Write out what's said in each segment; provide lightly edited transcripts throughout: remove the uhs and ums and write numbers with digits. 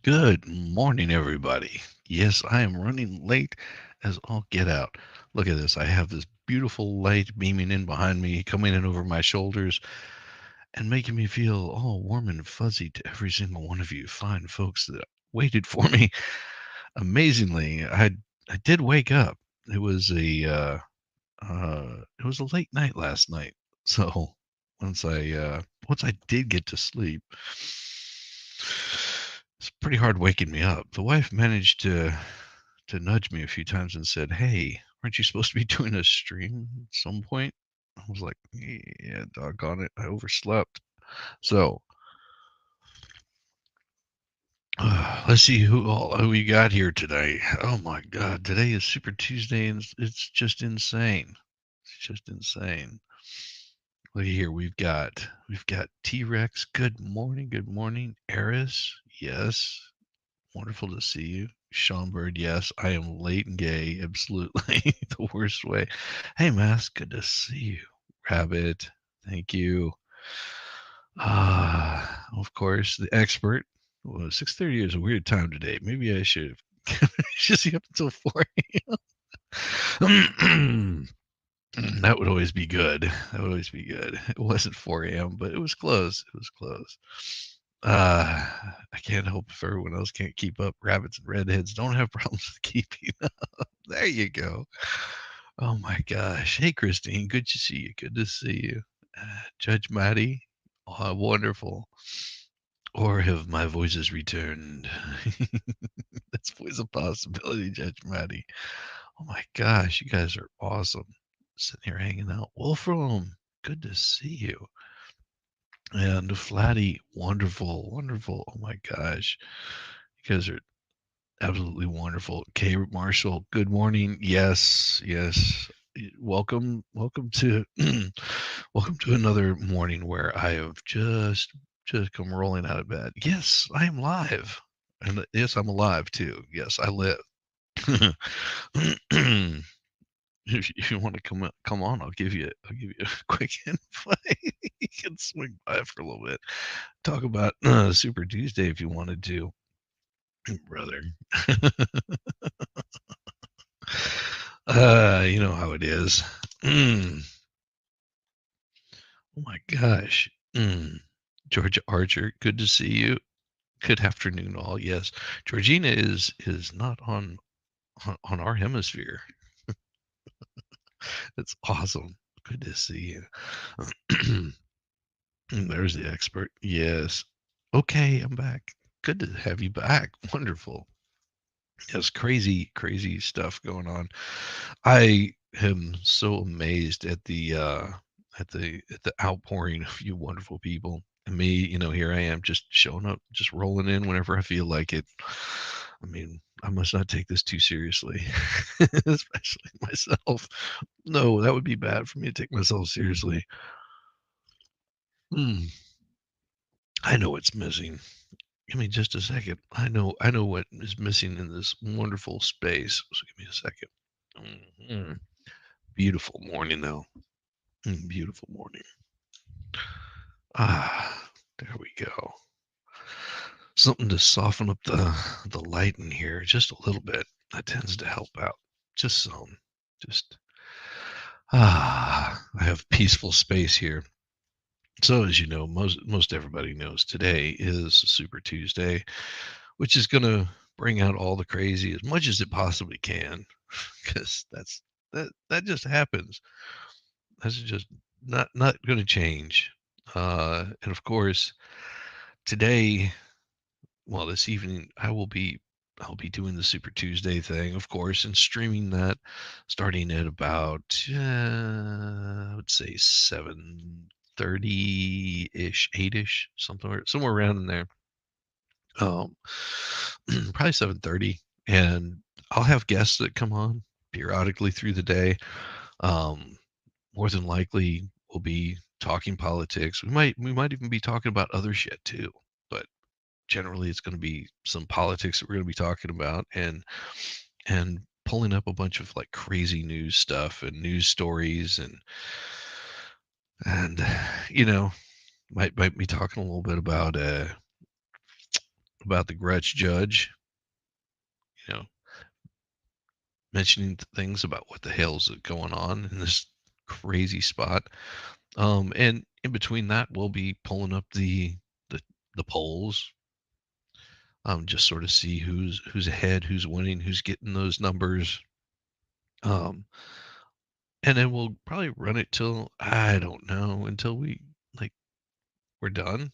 Good morning, everybody. Yes, I am running late as all get out. Look at this. I have this beautiful light beaming in behind me, coming in over my shoulders, and making me feel all warm and fuzzy to every single one of you fine folks that waited for me. Amazingly, I did wake up. It was a late night last night. So once I did get to sleep, it's pretty hard waking me up. The wife managed to nudge me a few times and said, "Hey, aren't you supposed to be doing a stream at some point?" I was like, "Yeah, doggone it, I overslept." So let's see who we got here today. Oh my God, today is Super Tuesday, and it's just insane. It's just insane. Look here, we've got T-Rex. Good morning, good morning. Eris, yes, wonderful to see you. Sean Bird, yes, I am late and gay, absolutely the worst way. Hey, Mask, good to see you. Rabbit, thank you. Of course, the expert. Well, 6:30 is a weird time today. Maybe I should have just stay up until 4 a.m. That would always be good. That would always be good. It wasn't 4 a.m., but it was close. It was close. Uh, I can't help if everyone else can't keep up. Rabbits and redheads don't have problems with keeping up. There you go. Oh my gosh. Hey, Christine. Good to see you. Good to see you. Judge Maddie. Oh, wonderful. Or have my voices returned? That's always a possibility, Judge Maddie. Oh my gosh, you guys are awesome. Sitting here hanging out. Wolfram, good to see you. And Flatty, wonderful, wonderful. Oh my gosh, you guys are absolutely wonderful. Kay Marshall, good morning. Yes, yes. Welcome to welcome to another morning where I have just come rolling out of bed. Yes, I am live. And yes, I'm alive too. Yes, I live. If you want to come on, I'll give you a quick invite. You can swing by for a little bit. Talk about Super Tuesday if you wanted to, brother. You know how it is. Mm, oh my gosh. Georgia Archer, good to see you. Good afternoon, all. Yes, Georgina is not on our hemisphere. It's awesome. Good to see you. There's the expert. Yes. Okay, I'm back. Good to have you back. Wonderful. Yes, crazy, crazy stuff going on. I am so amazed at the outpouring of you wonderful people. And me, here I am just showing up, just rolling in whenever I feel like it. I mean, I must not take this too seriously, especially myself. No, that would be bad for me to take myself seriously. Hmm. I know what's missing. Give me just a second. I know what is missing in this wonderful space. So give me a second. Mhm. Beautiful morning though. Beautiful morning. There we go. Something to soften up the light in here just a little bit. That tends to help out. Just some. Just I have peaceful space here. So as you know, most everybody knows today is Super Tuesday, which is going to bring out all the crazy as much as it possibly can, because that just happens. That's just not going to change. And of course, today, well, this evening, I'll be doing the Super Tuesday thing, of course, and streaming that starting at about I would say 7:30 ish, 8ish, somewhere around in there. Um, probably 7:30, and I'll have guests that come on periodically through the day. Um, More than likely, we'll be talking politics. We might even be talking about other shit too, but generally, it's going to be some politics that we're going to be talking about, and pulling up a bunch of like crazy news stuff and news stories, and you know might be talking a little bit about about the Gretch judge, you know, mentioning things about what the hell's going on in this crazy spot. And in between that, we'll be pulling up the the polls, just sort of see who's ahead, who's winning, who's getting those numbers. Um, and then we'll probably run it till I don't know until like we're done.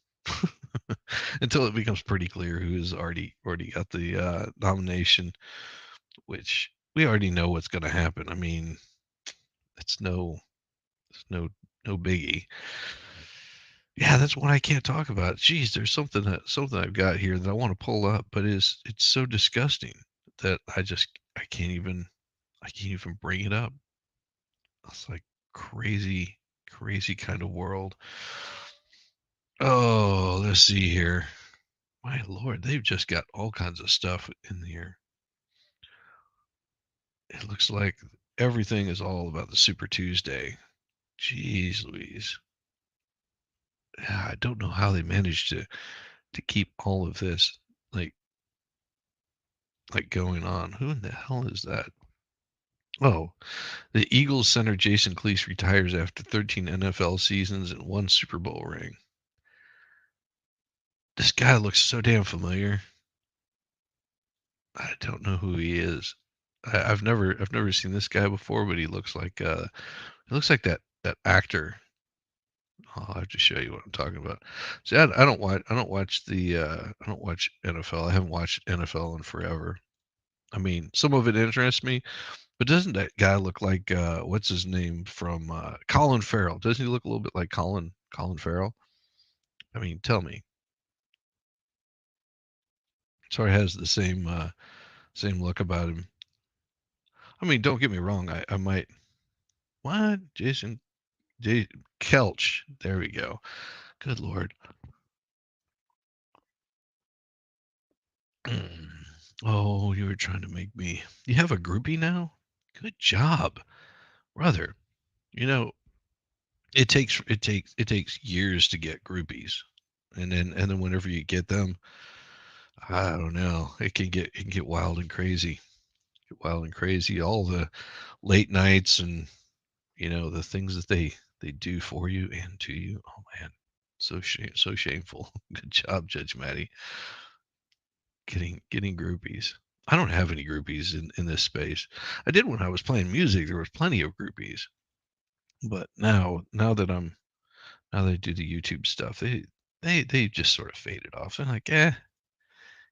Until it becomes pretty clear who's already got the nomination, which we already know what's going to happen. I mean, it's it's no biggie. Yeah, that's one I can't talk about. Jeez, there's something I've got here that I want to pull up, but it's so disgusting that I can't even bring it up. It's like crazy kind of world. Oh, let's see here. My lord, they've just got all kinds of stuff in here. It looks like everything is all about the Super Tuesday. Jeez Louise. Yeah, I don't know how they managed to keep all of this like going on. Who in the hell is that? Oh, the Eagles center Jason Cleese retires after 13 NFL seasons and one Super Bowl ring. This guy looks so damn familiar. I don't know who he is. I've never seen this guy before, but he looks like that actor. I'll have to show you what I'm talking about. See, I don't watch NFL. I haven't watched NFL in forever. I mean, some of it interests me, but doesn't that guy look like what's his name from Colin Farrell? Doesn't he look a little bit like Colin Farrell? I mean, tell me. Sort of has the same look about him. I mean, don't get me wrong. I might what J Kelch. There we go. Good lord. Oh, you were trying to make me. You have a groupie now? Good job, brother. You know, it takes years to get groupies. And then whenever you get them, I don't know, it can get wild and crazy. Get wild and crazy. All the late nights and the things that they do for you and to you. Oh man. So shameful. Good job, Judge Maddie. Getting groupies. I don't have any groupies in this space. I did when I was playing music. There was plenty of groupies, but now that I do the YouTube stuff, they just sort of faded off. They're like,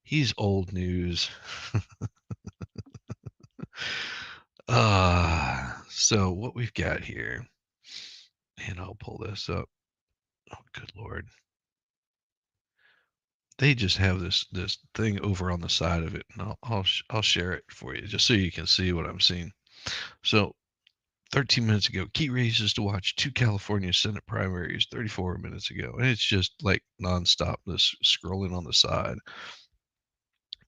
he's old news. So what we've got here, and I'll pull this up. Oh, good lord! They just have this thing over on the side of it, and I'll share it for you just so you can see what I'm seeing. So 13 minutes ago, key races to watch, 2 California Senate primaries 34 minutes ago. And it's just like nonstop, this scrolling on the side.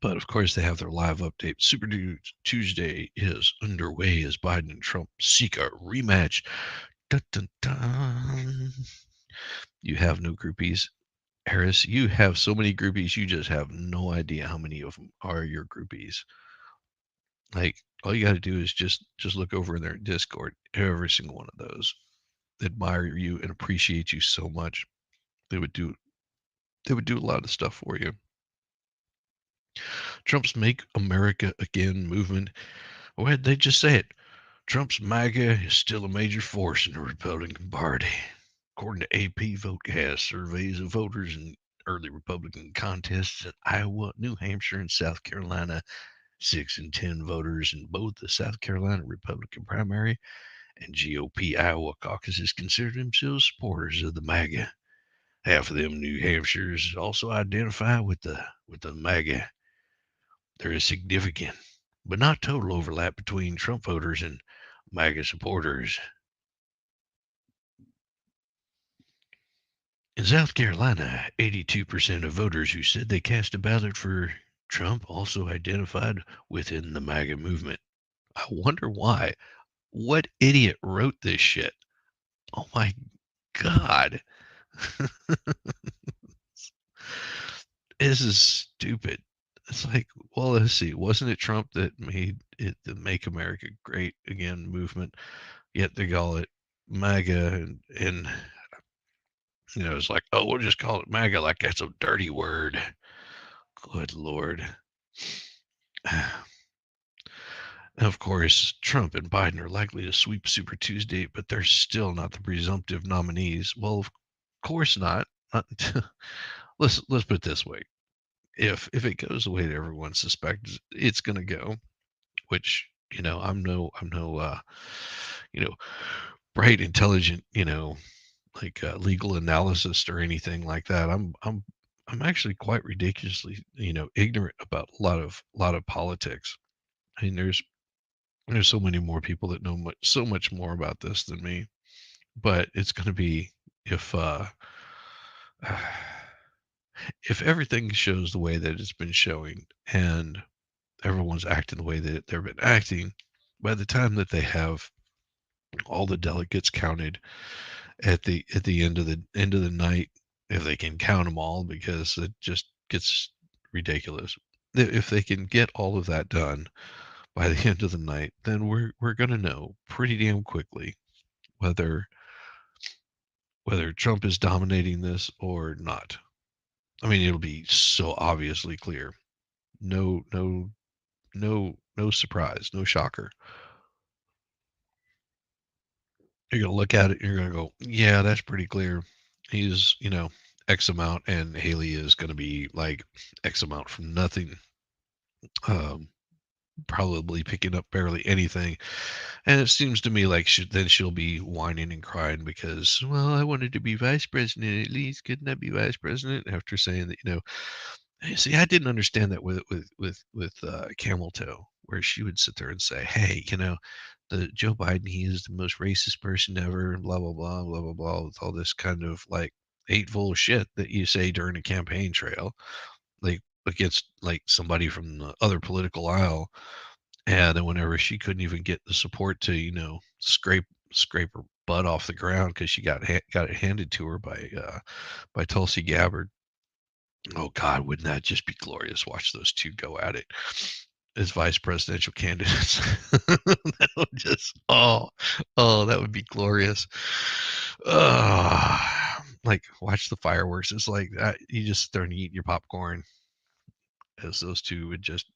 But of course, they have their live update. Tuesday is underway as Biden and Trump seek a rematch. Dun, dun, dun. You have no groupies. Harris, you have so many groupies, you just have no idea how many of them are your groupies. Like, all you got to do is just look over in their Discord. Every single one of those admire you and appreciate you so much. They would do they would do a lot of stuff for you. Trump's Make America Again movement. Well, they just say it. Trump's MAGA is still a major force in the Republican Party. According to AP Votecast, surveys of voters in early Republican contests in Iowa, New Hampshire, and South Carolina, 6 and 10 voters in both the South Carolina Republican primary and GOP Iowa caucuses consider themselves supporters of the MAGA. Half of them New Hampshires also identify with the MAGA. There is significant, but not total overlap between Trump voters and MAGA supporters. In South Carolina, 82% of voters who said they cast a ballot for Trump also identified within the MAGA movement. I wonder why. What idiot wrote this shit? Oh my God. This is stupid. It's like, well, let's see. Wasn't it Trump that made it the Make America Great Again movement? Yet they call it MAGA, and it's like, oh, we'll just call it MAGA, like that's a dirty word. Good Lord. Of course, Trump and Biden are likely to sweep Super Tuesday, but they're still not the presumptive nominees. Well, of course not. Let's put it this way: if it goes the way that everyone suspects it's going to go, which I'm no you know bright, intelligent, like legal analyst or anything like that. I'm actually quite ridiculously ignorant about a lot of politics. I mean, there's so many more people that know so much more about this than me. But it's going to be if if everything shows the way that it's been showing, and everyone's acting the way that they've been acting, by the time that they have all the delegates counted at the end of the night, if they can count them all, because it just gets ridiculous. If they can get all of that done by the end of the night, then we're going to know pretty damn quickly whether Trump is dominating this or not. I mean, it'll be so obviously clear. No, no, no surprise, no shocker. You're gonna look at it and you're gonna go, yeah, that's pretty clear. He's, X amount, and Haley is gonna be like X amount from nothing. Um, Probably picking up barely anything. And it seems to me like then she'll be whining and crying because, well, I wanted to be vice president at least. Couldn't I be vice president? After saying that, see, I didn't understand that with Camel Toe, where she would sit there and say, "Hey, the Joe Biden, he is the most racist person ever," and blah blah blah blah blah blah, with all this kind of like hateful shit that you say during a campaign trail, like against like somebody from the other political aisle. And then whenever she couldn't even get the support to, scrape her butt off the ground because she got it handed to her by Tulsi Gabbard. Oh God, wouldn't that just be glorious? Watch those two go at it as vice presidential candidates. That would just that would be glorious. Like watch the fireworks. It's like that. You just sit there and eat your popcorn as those two would just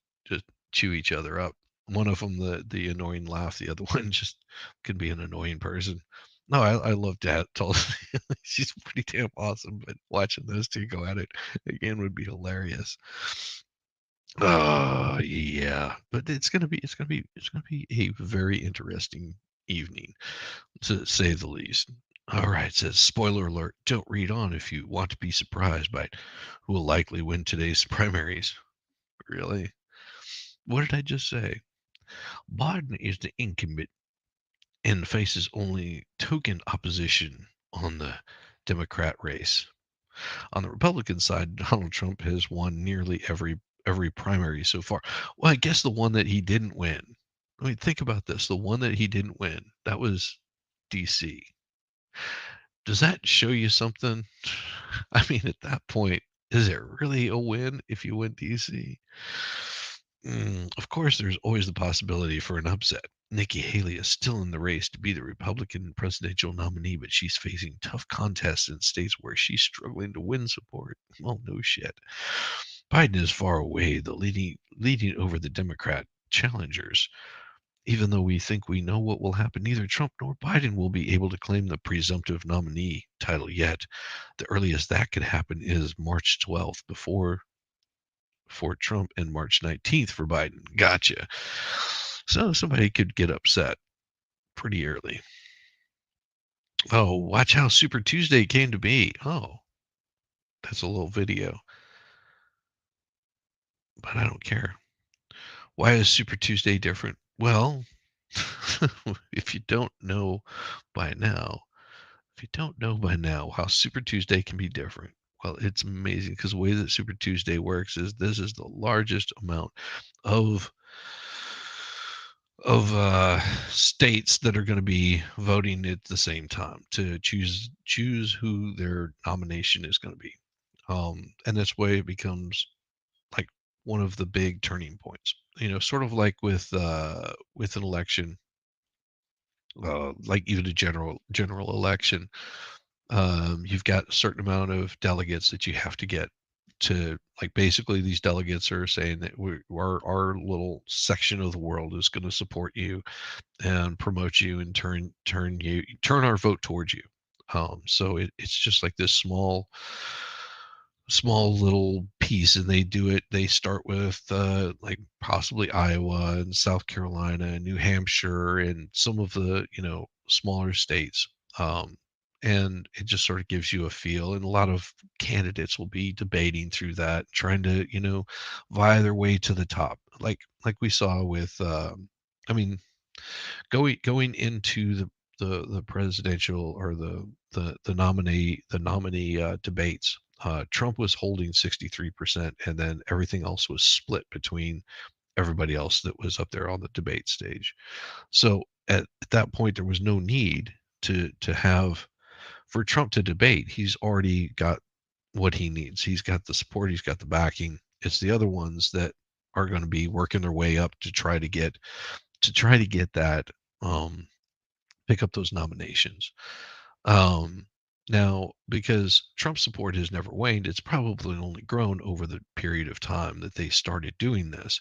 chew each other up. One of them the annoying laugh, the other one just could be an annoying person. No, I love that. Tulsi. She's pretty damn awesome, but watching those two go at it again would be hilarious. Yeah, but it's gonna be a very interesting evening, to say the least. All right, it says spoiler alert. Don't read on if you want to be surprised by who will likely win today's primaries. Really? What did I just say? Biden is the incumbent and faces only token opposition on the Democrat race. On the Republican side, Donald Trump has won nearly every primary so far. Well, I guess the one that he didn't win. I mean, think about this. The one that he didn't win, that was DC. Does that show you something? I mean, at that point, is it really a win if you win DC? Of course, there's always the possibility for an upset. Nikki Haley is still in the race to be the Republican presidential nominee, but she's facing tough contests in states where she's struggling to win support. Well, no shit. Biden is far away, the leading over the Democrat challengers. Even though we think we know what will happen, neither Trump nor Biden will be able to claim the presumptive nominee title yet. The earliest that could happen is March 12th, for Trump, and March 19th for Biden. Gotcha. So somebody could get upset pretty early. Oh, watch how Super Tuesday came to be. Oh, that's a little video, but I don't care. Why is Super Tuesday different? Well, if you don't know by now, how Super Tuesday can be different, well, it's amazing because the way that Super Tuesday works is this is the largest amount of states that are going to be voting at the same time to choose who their nomination is going to be. And this way it becomes like one of the big turning points. Sort of like with an election, like even a general election, you've got a certain amount of delegates that you have to get to, like, basically these delegates are saying that our little section of the world is going to support you and promote you and turn our vote towards you. So it's just like this small little piece, and they start with like possibly Iowa and South Carolina and New Hampshire and some of the smaller states. And it just sort of gives you a feel, and a lot of candidates will be debating through that, trying to vie their way to the top, like we saw with I mean, going into the presidential, or the nominee debates. Trump was holding 63%, and then everything else was split between everybody else that was up there on the debate stage. So at that point, there was no need to have for Trump to debate. He's already got what he needs. He's got the support. He's got the backing. It's the other ones that are going to be working their way up to try to get that, um, pick up those nominations. Um, Now, because Trump's support has never waned, it's probably only grown over the period of time that they started doing this.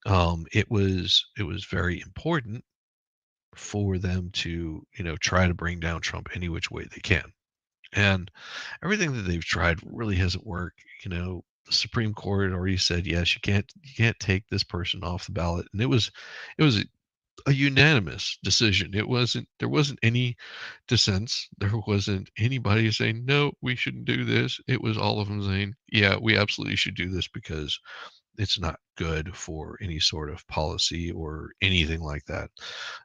It was very important for them to try to bring down Trump any which way they can, and everything that they've tried really hasn't worked. The Supreme Court already said yes, you can't take this person off the ballot, and it was a unanimous decision. There wasn't any dissents. There wasn't anybody saying, no, we shouldn't do this. It was all of them saying, yeah, we absolutely should do this because it's not good for any sort of policy or anything like that.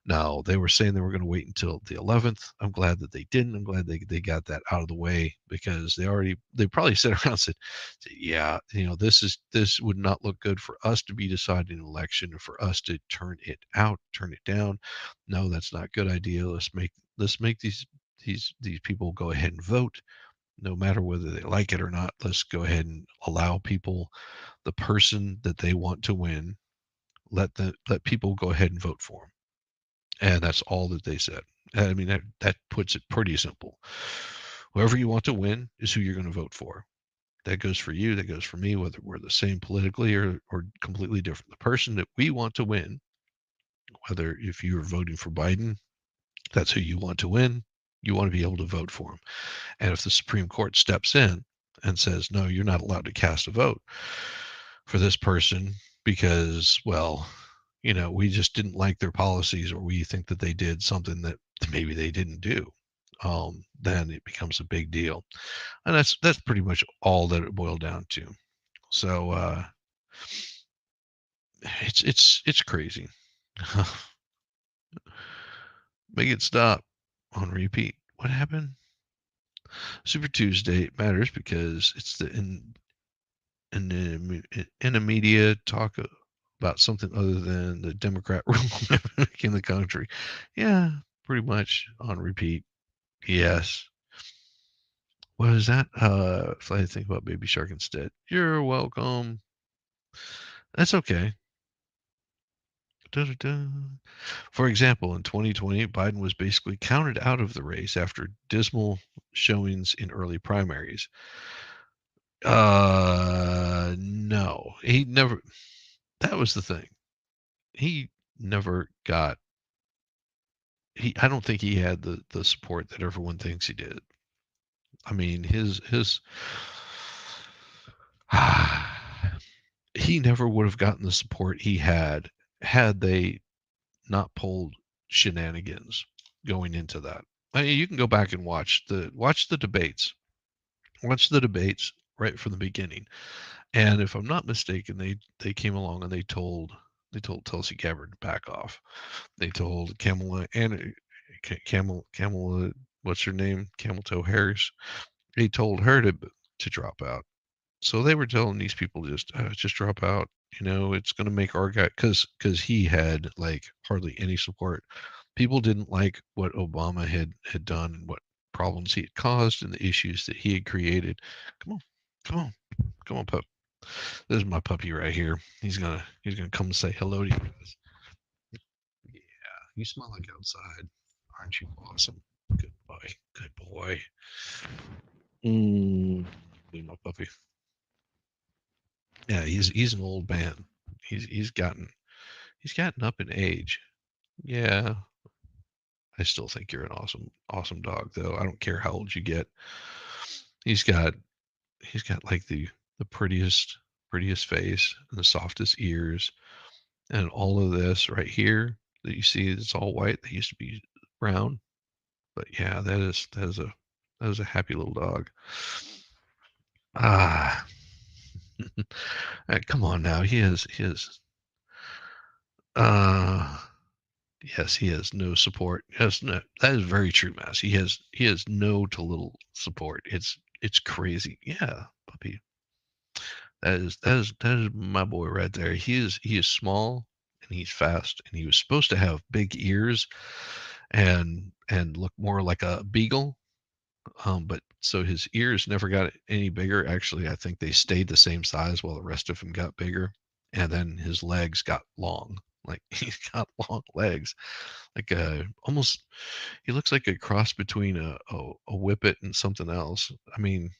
Now, they were saying they were going to wait until the 11th. I'm glad that they didn't. I'm glad they got that out of the way, because they probably sat around and said, yeah, this would not look good for us to be deciding an election and for us to turn it down. No, that's not a good idea. Let's make these people go ahead and vote, no matter whether they like it or not. Let's go ahead and allow people the person that they want to win. Let people go ahead and vote for them, and that's all that they said. I mean, that puts it pretty simple. Whoever you want to win is who you're going to vote for. That goes for you. That goes for me, whether we're the same politically or completely different. The person that we want to win, whether if you are voting for Biden, that's who you want to win. You want to be able to vote for him. And if the Supreme Court steps in and says, no, you're not allowed to cast a vote for this person because, well, we just didn't like their policies, or we think that they did something that maybe they didn't do, then it becomes a big deal. And that's pretty much all that it boiled down to. So it's crazy. Make it stop on repeat. What happened? Super Tuesday matters because it's in the media talk about something other than the Democrat rule in the country. Yeah, pretty much on repeat. Yes. What is that? If I think about Baby Shark instead. You're welcome. That's okay. Da-da-da. For example, in 2020, Biden was basically counted out of the race after dismal showings in early primaries. No, he never. That was the thing. He never got. I don't think he had the support that everyone thinks he did. I mean, his. He never would have gotten the support he had they not pulled shenanigans going into that. I mean, you can go back and watch the debates. Watch the debates right from the beginning. And if I'm not mistaken, they came along and they told Tulsi Gabbard to back off. They told Kamala and Kamala, what's her name? Camel Toe Harris. They told her to drop out. So they were telling these people just drop out. It's going to make our guy, because he had like hardly any support. People didn't like what Obama had done and what problems he had caused and the issues that he had created. Come on. Come on, come on, pup. This is my puppy right here. He's gonna come and say hello to you guys. Yeah, you smell like outside, aren't you? Awesome. Good boy. Good boy. Mm, my puppy. Yeah, he's an old man. He's gotten up in age. Yeah, I still think you're an awesome dog though. I don't care how old you get. He's got he's got like the prettiest face and the softest ears and all of this right here that you see it's all white. They used to be brown. But yeah, that is a happy little dog. Ah, come on now. He is uh yes, he has no support. Yes, no, that is very true, Mass. He has no to little support. It's crazy. Yeah, puppy. That is my boy right there. He is small and he's fast and he was supposed to have big ears and look more like a beagle. But so his ears never got any bigger. Actually, I think they stayed the same size while the rest of him got bigger. And then his legs got long. Like he's got long legs. Like almost he looks like a cross between a whippet and something else. I mean,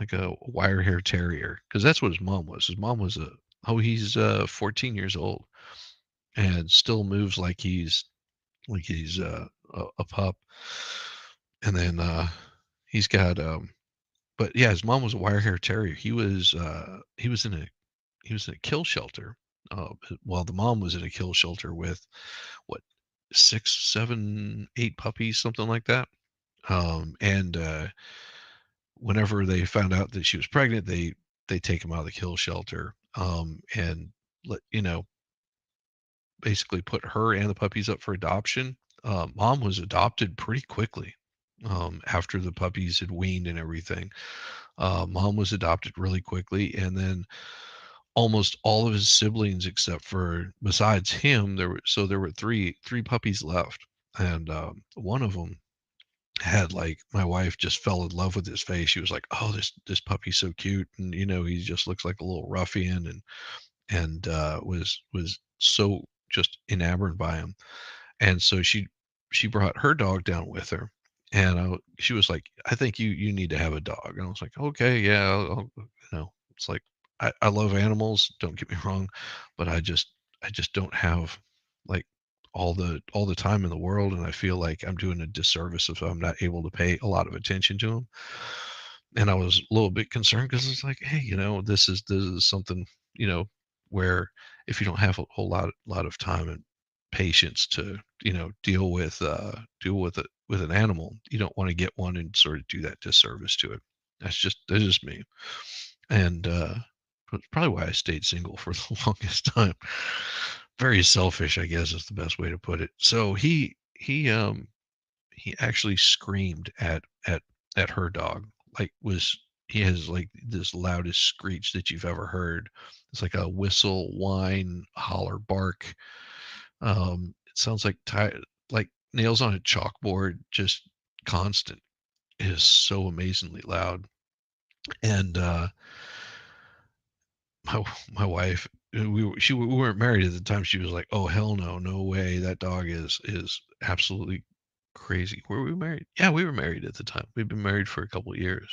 like a wire hair terrier, because that's what his mom was. His mom was a oh he's 14 years old and still moves like he's a pup. And then he's got but yeah, his mom was a wire hair terrier. He was in a kill shelter. Well, the mom was in a kill shelter with what, 6, 7, 8 puppies, something like that. And whenever they found out that she was pregnant, they take him out of the kill shelter, and basically put her and the puppies up for adoption. Mom was adopted pretty quickly after the puppies had weaned and everything. Mom was adopted really quickly, and then almost all of his siblings, except for besides him, there were three puppies left, and one of them had like my wife just fell in love with his face. She was like, "Oh, this puppy's so cute," and he just looks like a little ruffian, and was so just enamored by him. And so she brought her dog down with her, and she was like, "I think you need to have a dog." And I was like, "Okay, yeah, it's like I love animals. Don't get me wrong, but I just don't have like all the time in the world, and I feel like I'm doing a disservice if I'm not able to pay a lot of attention to them." And I was a little bit concerned because it's like, hey, this is something, you know, where if you don't have a whole lot of time and patience to, deal with it with an animal, you don't want to get one and sort of do that disservice to it. That's just me. And that's probably why I stayed single for the longest time. Very selfish, I guess is the best way to put it. So he actually screamed at her dog. Like was He has like this loudest screech that you've ever heard. It's like a whistle, whine, holler, bark. It sounds like nails on a chalkboard, just constant. It is so amazingly loud. And my wife, we weren't married at the time. She was like, "Oh hell no, no way! That dog is absolutely crazy." Were we married? Yeah, we were married at the time. We'd been married for a couple of years.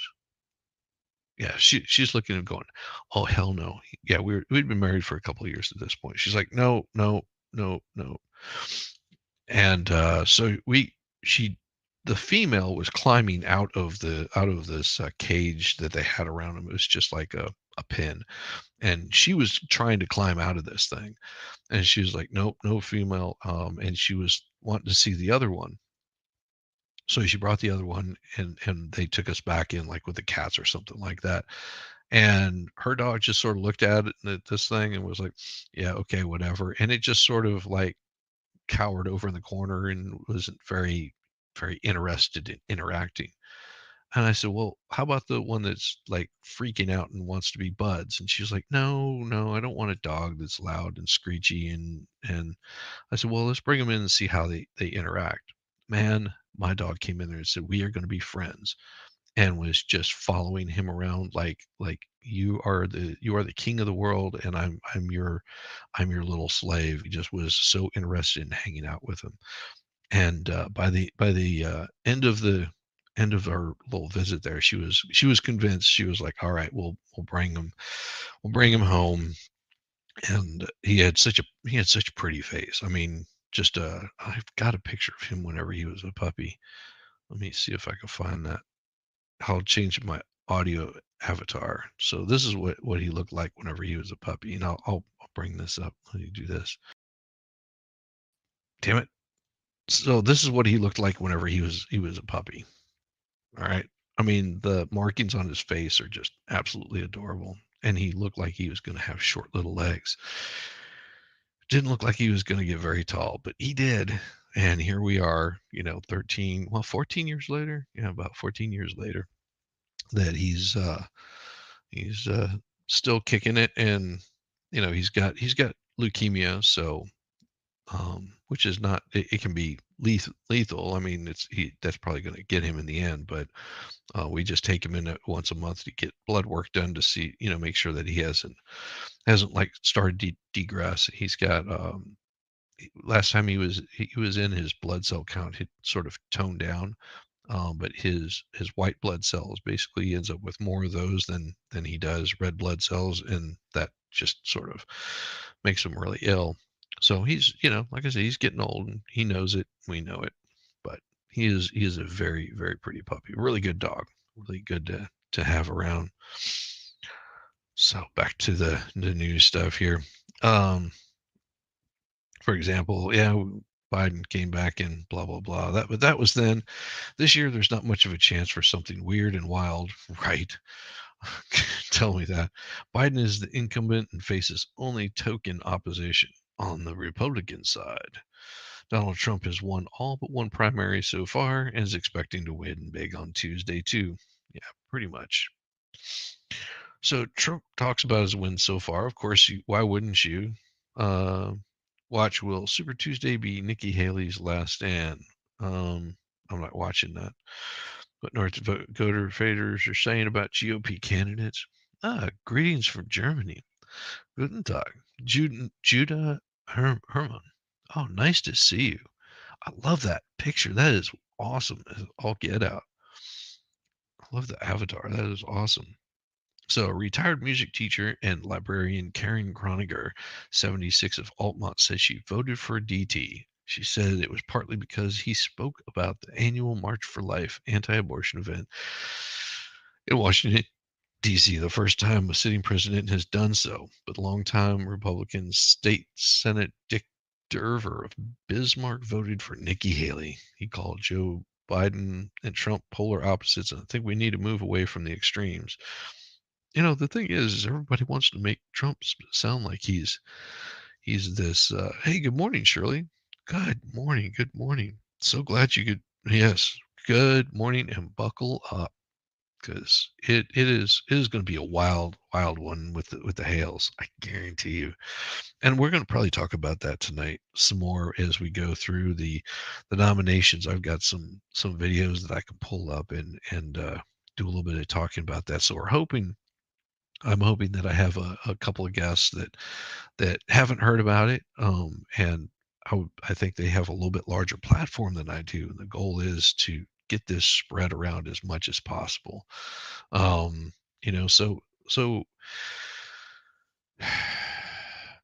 Yeah, she's looking and going, "Oh hell no." Yeah, we'd been married for a couple of years at this point. She's like, "No, no, no, no." And so we she the female was climbing out of this cage that they had around him. It was just like a pin, and she was trying to climb out of this thing, and she was like, "Nope, no female." And she was wanting to see the other one, so she brought the other one, and they took us back in like with the cats or something like that. And her dog just sort of looked at this thing and was like, "Yeah, okay, whatever." And it just sort of like cowered over in the corner and wasn't very interested in interacting. And I said, "Well, how about the one that's like freaking out and wants to be buds?" And she's like, "No, no, I don't want a dog that's loud and screechy." And I said, "Well, let's bring them in and see how they interact." Man, my dog came in there and said, "We are going to be friends." and was just following him around like you are the king of the world, and I'm your little slave. He just was so interested in hanging out with him. And by the end of our little visit there, she was convinced. She was like, all right, we'll bring him home. And he had such a pretty face. I mean, just I've got a picture of him whenever he was a puppy. Let me see if I can find that. I'll change my audio avatar. So this is what he looked like whenever he was a puppy. And I'll bring this up. Let me do this. Damn it. So this is what he looked like whenever he was a puppy. All right. I mean, the markings on his face are just absolutely adorable. And he looked like he was going to have short little legs. Didn't look like he was going to get very tall, but he did. And here we are, 13, well, 14 years later. Yeah, about 14 years later, that he's still kicking it. And he's got leukemia. So which is not, it can be lethal. I mean, that's probably going to get him in the end. But we just take him in once a month to get blood work done to see, make sure that he hasn't like started degress. He's got last time he was in, his blood cell count had sort of toned down. But his white blood cells, basically he ends up with more of those than he does red blood cells, and that just sort of makes him really ill. So he's, like I said, he's getting old, and he knows it. We know it, but he is a very, very pretty puppy. Really good dog. Really good to have around. So back to the news stuff here. Um, for example, yeah, Biden came back and blah blah blah. That was then. This year, there's not much of a chance for something weird and wild, right? Tell me that. Biden is the incumbent and faces only token opposition on the Republican side. Donald Trump has won all but one primary so far and is expecting to win big on Tuesday, too. Yeah, pretty much. So Trump talks about his wins so far. Of course, why wouldn't you? Uh, Watch, will Super Tuesday be Nikki Haley's last stand? I'm not watching that. What North Dakota faders are saying about GOP candidates. Greetings from Germany. Guten Tag. Judah Hermann. Oh, nice to see you. I love that picture. That is awesome. I'll get out. I love the avatar. That is awesome. So, retired music teacher and librarian Karen Groniger, 76 of Altmont, said she voted for DT. She said it was partly because he spoke about the annual March for Life anti abortion event in Washington, D.C., the first time a sitting president has done so. But longtime Republican State Senate Dick Derver of Bismarck voted for Nikki Haley. He called Joe Biden and Trump polar opposites, and I think we need to move away from the extremes. The thing is everybody wants to make Trump sound like he's this. Hey, good morning, Shirley. Good morning. So glad you could. Yes, good morning, and buckle up because it is going to be a wild one with the Hales. I guarantee you. And we're going to probably talk about that tonight some more as we go through the nominations. I've got some videos that I can pull up and do a little bit of talking about that. So I'm hoping that I have a couple of guests that haven't heard about it, and I think they have a little bit larger platform than I do. And the goal is to get this spread around as much as possible. Um, so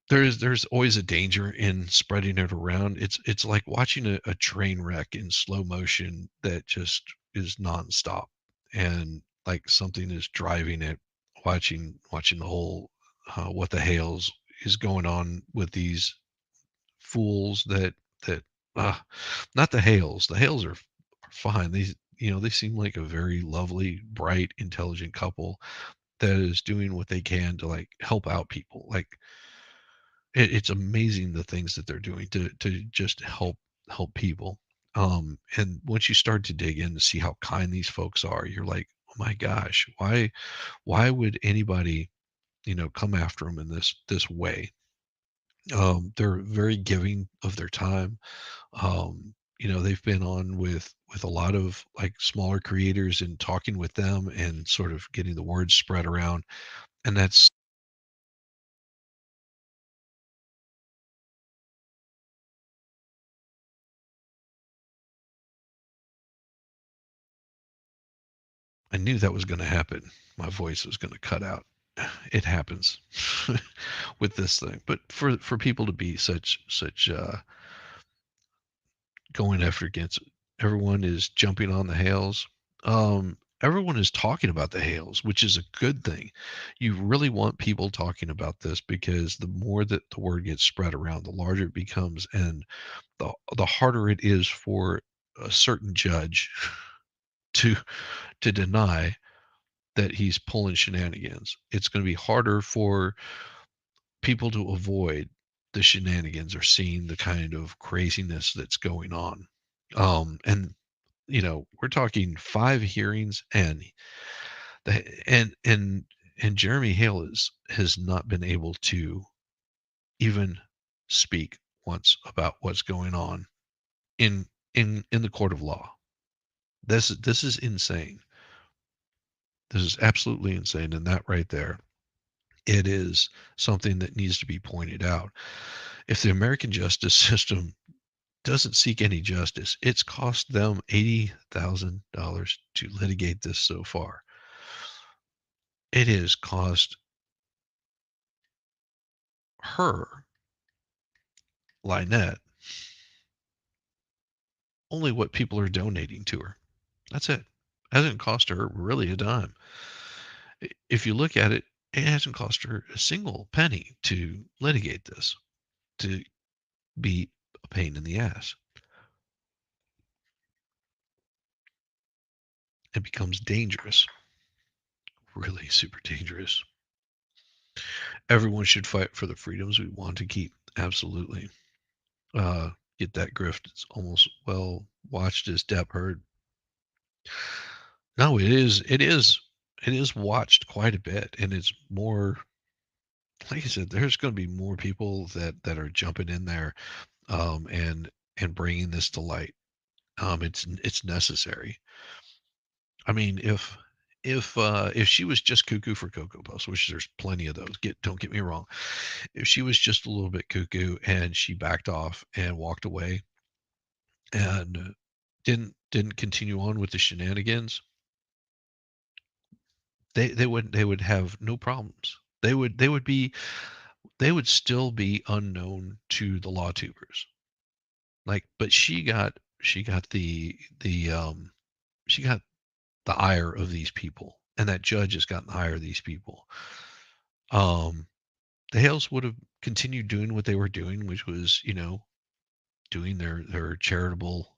there's always a danger in spreading it around. It's like watching a train wreck in slow motion that just is nonstop, and like something is driving it. Watching the whole what the Hales is going on with these fools that uh, not the Hales. The Hales are fine. These they seem like a very lovely, bright, intelligent couple that is doing what they can to like help out people. Like it's amazing the things that they're doing to just help people. And once you start to dig in to see how kind these folks are, you're like, oh my gosh, why would anybody come after them in this way? They're very giving of their time. they've been on with a lot of like smaller creators and talking with them and sort of getting the word spread around. And that's I knew that was going to happen. My voice was going to cut out. It happens with this thing. But for people to be such going after against it, everyone is jumping on the hails. Everyone is talking about the hails, which is a good thing. You really want people talking about this because the more that the word gets spread around, the larger it becomes, and the harder it is for a certain judge to deny that he's pulling shenanigans. It's going to be harder for people to avoid the shenanigans or seeing the kind of craziness that's going on. And we're talking 5 hearings, and the and Jeremy Hale has not been able to even speak once about what's going on in in the court of law. This is insane. This is absolutely insane, and that right there, it is something that needs to be pointed out. If the American justice system doesn't seek any justice, it's cost them $80,000 to litigate this so far. It has cost her, Lynette, only what people are donating to her. That's it. Hasn't cost her really a dime. If you look at it, it hasn't cost her a single penny to litigate this, to be a pain in the ass. It becomes dangerous, really super dangerous. Everyone should fight for the freedoms we want to keep. Absolutely. Uh, get that grift. It's almost well watched as Depp heard. No, it is watched quite a bit, and it's more. Like I said, there's going to be more people that are jumping in there, and bringing this to light. It's necessary. I mean, if she was just cuckoo for Cocoa Puffs, which there's plenty of those. Don't get me wrong. If she was just a little bit cuckoo and she backed off and walked away and didn't continue on with the shenanigans, they would have no problems. They would still be unknown to the law tubers. Like, but she got she got the ire of these people, and that judge has gotten the ire of these people. Um, the Hales would have continued doing what they were doing, which was, doing their charitable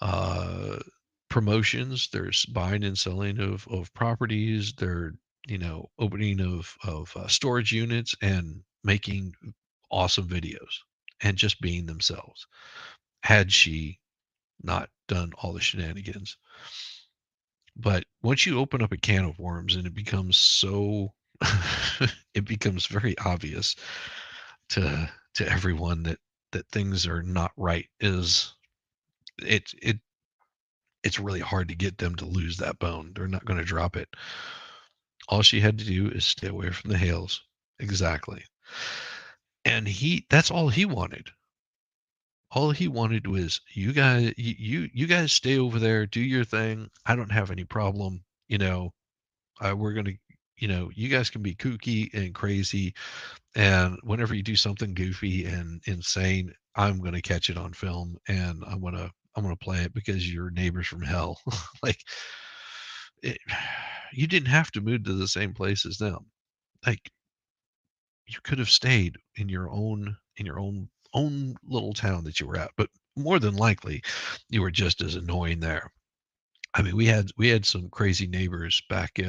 uh, promotions. There's buying and selling of properties. They're opening of storage units and making awesome videos and just being themselves. Had she not done all the shenanigans, but once you open up a can of worms and it becomes so it becomes very obvious to everyone that things are not right, is it it's really hard to get them to lose that bone. They're not going to drop it. All she had to do is stay away from the Hales. Exactly. And that's all he wanted. All he wanted was, you guys stay over there, do your thing. I don't have any problem. We're going to, you guys can be kooky and crazy. And whenever you do something goofy and insane, I'm going to catch it on film, and I'm going to play it because you're neighbors from hell. Like, it, you didn't have to move to the same place as them. Like, you could have stayed in your own little town that you were at, but more than likely you were just as annoying there. I mean, we had some crazy neighbors back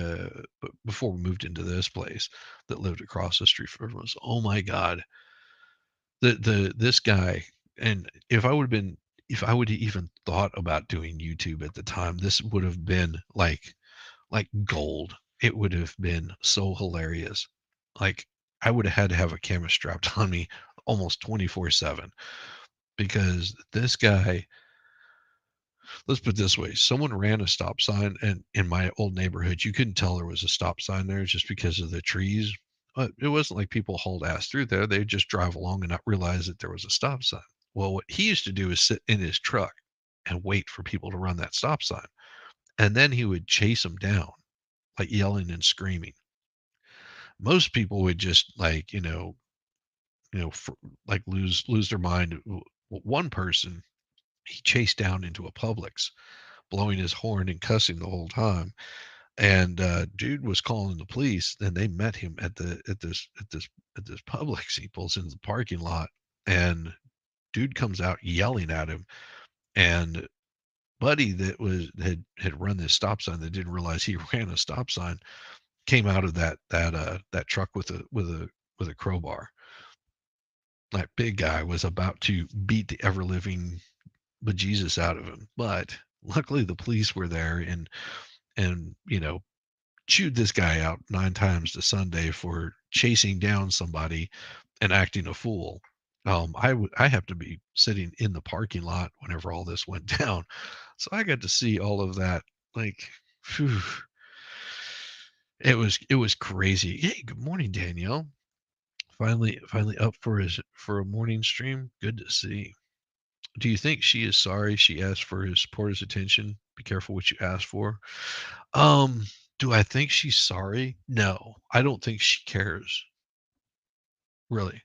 before we moved into this place that lived across the street from us. Oh my God, the this guy, and if I would have even thought about doing YouTube at the time, this would have been like gold. It would have been so hilarious. Like, I would have had to have a camera strapped on me almost 24/7, because this guy. let's put it this way, someone ran a stop sign, and in my old neighborhood, you couldn't tell there was a stop sign there just because of the trees. It wasn't like people hauled ass through there. They'd just drive along and not realize that there was a stop sign. Well, what he used to do is sit in his truck and wait for people to run that stop sign. And then he would chase them down, like yelling and screaming. Most people would just like, like lose their mind. One person he chased down into a Publix, blowing his horn and cussing the whole time. And dude was calling the police. Then they met him at this Publix. He pulls into the parking lot, and dude comes out yelling at him. And buddy that had run this stop sign that didn't realize he ran a stop sign came out of that truck with a crowbar. That big guy was about to beat the ever living bejesus out of him, but luckily the police were there and chewed this guy out 9 times to Sunday for chasing down somebody and acting a fool. I happened to be sitting in the parking lot whenever all this went down, so I got to see all of that. Like, phew, it was crazy. Hey, good morning, Danielle. Finally up for a morning stream. Good to see. Do you think she is sorry she asked for his supporter's attention? Be careful what you ask for. Um, do I think she's sorry? No, I don't think she cares, really.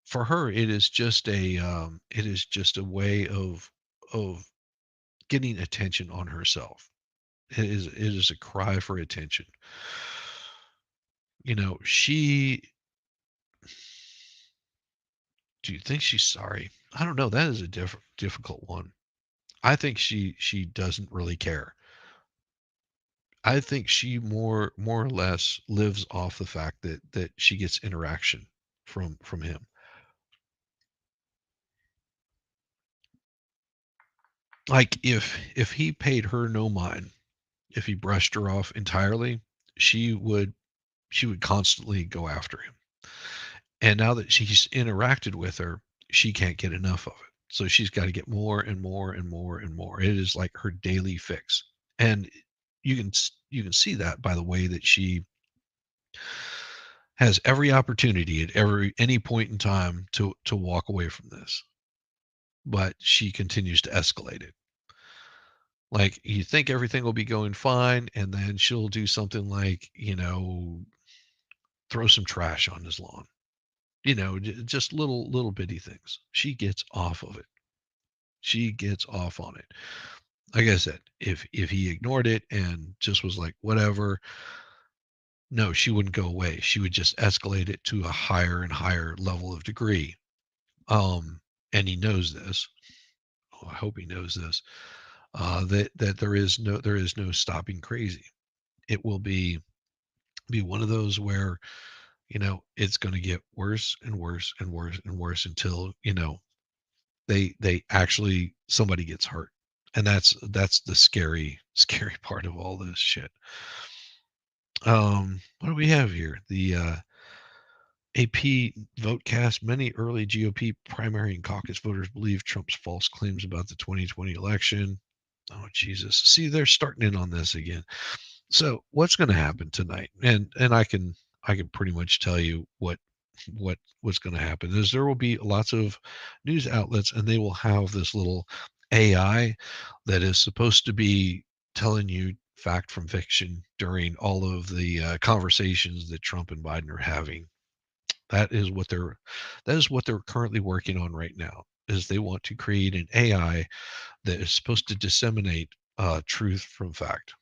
For her, it is just a way of getting attention on herself. It is a cry for attention. She do you think she's sorry? I don't know. That is a difficult one. I think she doesn't really care. I think she more or less lives off the fact that she gets interaction from him. Like if he paid her no mind, if he brushed her off entirely, she would she would constantly go after him. And now that she's interacted with her, she can't get enough of it. So she's got to get more and more and more and more. It is like her daily fix. And you can see that by the way that she has every opportunity at any point in time to walk away from this, but she continues to escalate it. Like you think everything will be going fine, and then she'll do something like throw some trash on his lawn. Just little bitty things. She gets off of it. She gets off on it. Like I said, if he ignored it and just was like whatever, no, she wouldn't go away. She would just escalate it to a higher and higher level of degree. Um, and he knows this. Oh, I hope he knows this. That there is no stopping crazy. It will be one of those where it's going to get worse and worse and worse and worse until they actually somebody gets hurt, and that's the scary scary part of all this shit. What do we have here? The AP vote cast. Many early GOP primary and caucus voters believe Trump's false claims about the 2020 election. Oh Jesus! See, they're starting in on this again. So what's going to happen tonight? And I can pretty much tell you what's going to happen is there will be lots of news outlets, and they will have this little AI that is supposed to be telling you fact from fiction during all of the conversations that Trump and Biden are having. That is what they're currently working on right now. Is they want to create an AI that is supposed to disseminate truth from fact.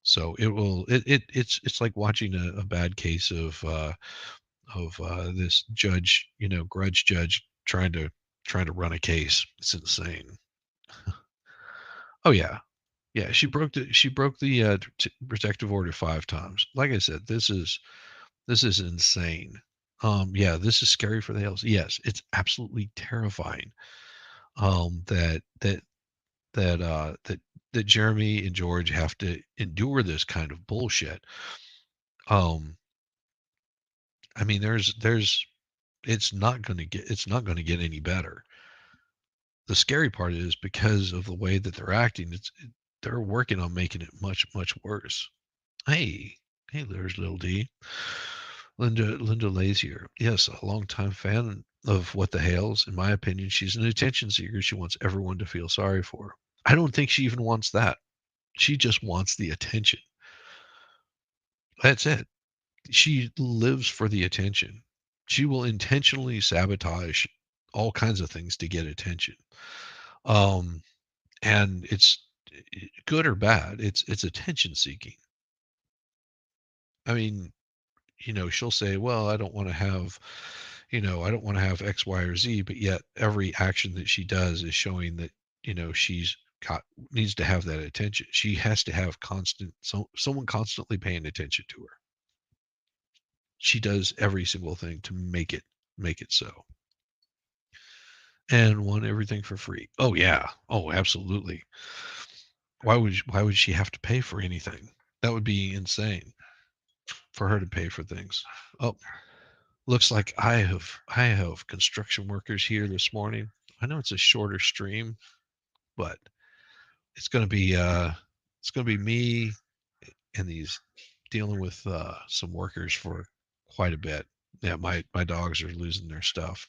So it's like watching a bad case of this judge, grudge judge trying to run a case. It's insane. Oh yeah, yeah. She broke the protective order 5 times. Like I said, this is insane. Yeah, this is scary for the hills. Yes, it's absolutely terrifying. That Jeremy and George have to endure this kind of bullshit. Um, I mean, it's not going to get any better. the scary part is because of the way that they're acting, they're working on making it much, much worse. Hey, hey, there's little D. Linda Lazier. Yes, a longtime fan of What the Hales. In my opinion, she's an attention seeker. She wants everyone to feel sorry for her. I don't think she even wants that. She just wants the attention. That's it. She lives for the attention. She will intentionally sabotage all kinds of things to get attention. Um, and it's good or bad. It's attention seeking. I mean, she'll say, "Well, I don't want to have, I don't want to have X, Y, or Z," but yet every action that she does is showing that, she's got needs to have that attention. She has to have someone constantly paying attention to her. She does every single thing to make it so. And want everything for free. Oh yeah. Oh, absolutely. Why would she have to pay for anything? That would be insane for her to pay for things. Oh, looks like I have construction workers here this morning. I know it's a shorter stream, but it's gonna be me and these dealing with some workers for quite a bit. Yeah, my dogs are losing their stuff.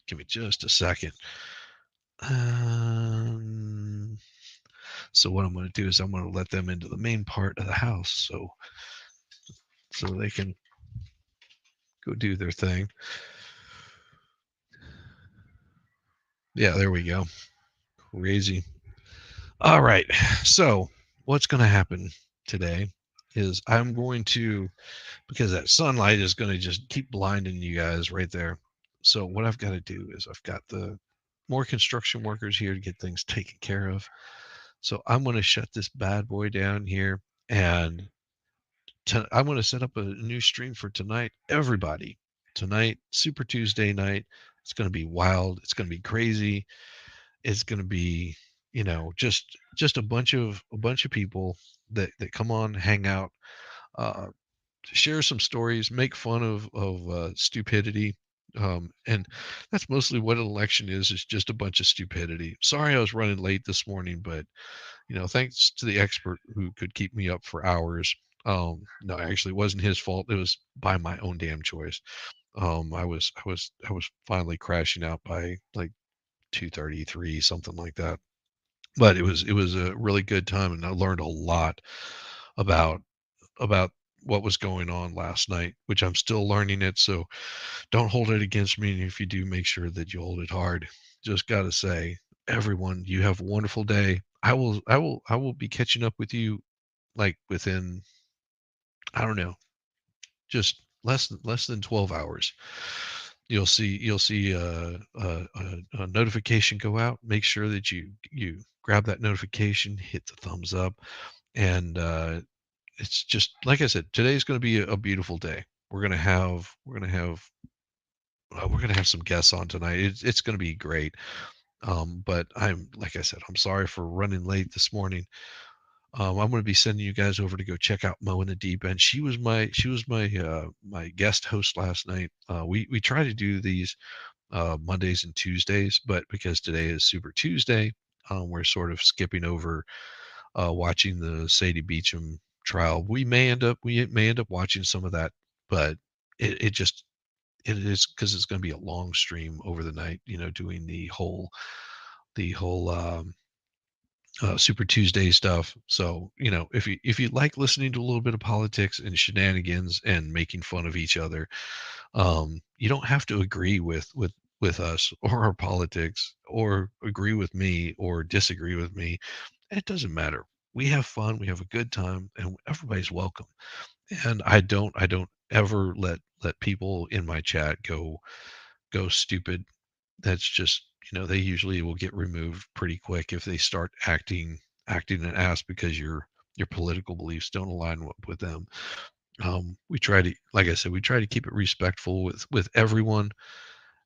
Give me just a second. Um, so what I'm going to do is I'm going to let them into the main part of the house, so they can go do their thing. Yeah, there we go. Crazy. All right. So what's going to happen today is I'm going to, because that sunlight is going to just keep blinding you guys right there. So what I've got to do is I've got the more construction workers here to get things taken care of. So I'm going to shut this bad boy down here, and I'm going to set up a new stream for tonight. Everybody, tonight, Super Tuesday night. It's going to be wild. It's going to be crazy. It's going to be, just a bunch of people that come on, hang out, uh, share some stories, make fun of stupidity. And that's mostly what an election is just a bunch of stupidity. Sorry I was running late this morning, but thanks to the expert who could keep me up for hours. No, actually, it wasn't his fault. It was by my own damn choice. I was finally crashing out by like 2:33, something like that. But it was a really good time, and I learned a lot about about what was going on last night, which I'm still learning it. So don't hold it against me. And if you do, make sure that you hold it hard. Just gotta say, everyone, you have a wonderful day. I will be catching up with you like within, I don't know, just less than 12 hours. You'll see a notification go out. Make sure that you grab that notification, hit the thumbs up, and it's just like I said, today's going to be a beautiful day. We're gonna have some guests on tonight. It's going to be great. But like I said, I'm sorry for running late this morning. I'm going to be sending you guys over to go check out Mo in the Deep End. She was my guest host last night. We try to do these Mondays and Tuesdays, but because today is Super Tuesday, we're sort of skipping over watching the Sadie Beecham trial. We may end up watching some of that, but it is because it's going to be a long stream over the night. Doing the whole Super Tuesday stuff. So if you like listening to a little bit of politics and shenanigans and making fun of each other, you don't have to agree with us or our politics, or agree with me or disagree with me. It doesn't matter. We have fun. We have a good time, and everybody's welcome. And I don't ever let people in my chat go stupid. That's just, they usually will get removed pretty quick if they start acting an ass because your political beliefs don't align with them. We try to, like I said, we try to keep it respectful with everyone,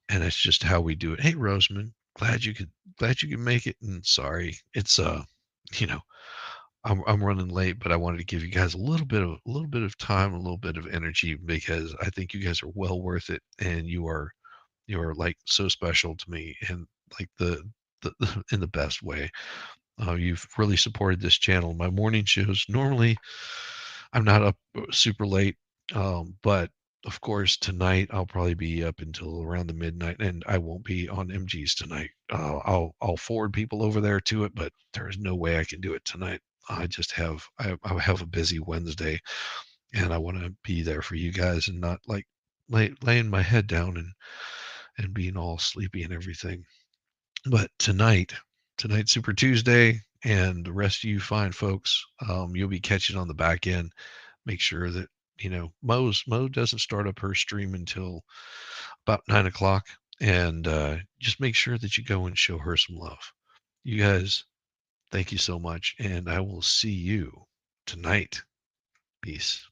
and it's just how we do it. Hey, Roseman, glad you could make it, and sorry, it's you know, I'm running late, but I wanted to give you guys a little bit of time, a little bit of energy, because I think you guys are well worth it, and you are like so special to me, and like in the best way. You've really supported this channel. My morning shows, normally I'm not up super late, but of course tonight I'll probably be up until around the midnight, and I won't be on MG's tonight. I'll forward people over there to it, but there's no way I can do it tonight. I have a busy Wednesday, and I want to be there for you guys and not like laying my head down and being all sleepy and everything. But tonight's Super Tuesday, and the rest of you fine folks, you'll be catching on the back end. Make sure that Mo doesn't start up her stream until about 9 o'clock, and just make sure that you go and show her some love. You guys, thank you so much, and I will see you tonight. Peace.